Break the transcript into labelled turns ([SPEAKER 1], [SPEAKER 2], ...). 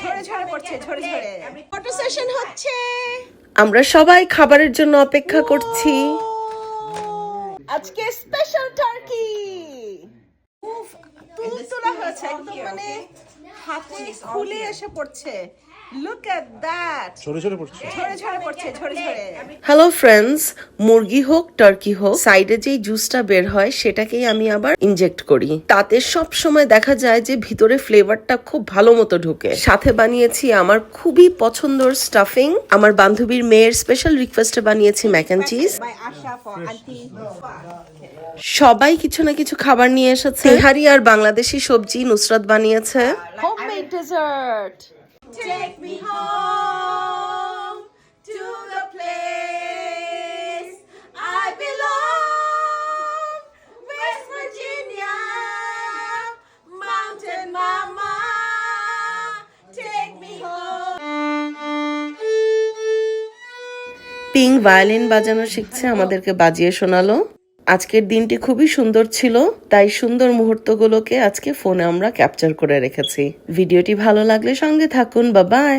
[SPEAKER 1] ঝরে ঝরে পড়ছে, ঝরে ঝরে। ফটো সেশন হচ্ছে।
[SPEAKER 2] আমরা সবাই খাবারের জন্য অপেক্ষা করছি।
[SPEAKER 1] আজকে স্পেশাল টার্কি। তুলতুলা হয়েছে একদম, মানে হাতে খুলে এসে পড়ছে। লুক এট দ্যাট,
[SPEAKER 3] ঝরে ঝরে পড়ছে।
[SPEAKER 1] ঝরে ঝরে পড়ছে, ঝরে ঝরে।
[SPEAKER 2] হ্যালো ফ্রেন্ডস, মুরগি হোক টার্কি হোক, সাইডে যেই জুসটা বের হয় সেটাকেই আমি আবার ইনজেক্ট করি। তাতে সব সময় দেখা যায় যে ভিতরে ফ্লেভারটা খুব ভালো মতো ঢুকে। সাথে বানিয়েছি আমার খুবই পছন্দের স্টাফিং। আমার বান্ধবীর মেয়ের স্পেশাল রিকোয়েস্টে বানিয়েছি Mac and cheese.
[SPEAKER 1] My Asha for auntie.
[SPEAKER 2] সবাই কিছু না কিছু খাবার নিয়ে এসেছে। তেহারি আর বাংলাদেশি সবজি নুসরাত বানিয়েছে।
[SPEAKER 1] Homemade dessert. Take me home to the place I belong, West Virginia, Mountain Mama. Take me home.
[SPEAKER 2] Ping violin বাজানো শিখছে, আমাদেরকে বাজিয়ে শোনালো। আজকের দিনটি খুবই সুন্দর ছিল, তাই সুন্দর মুহূর্তগুলোকে আজকে ফোনে আমরা ক্যাপচার করে রেখেছি। ভিডিওটি ভালো লাগলে সঙ্গে থাকুন। Bye bye.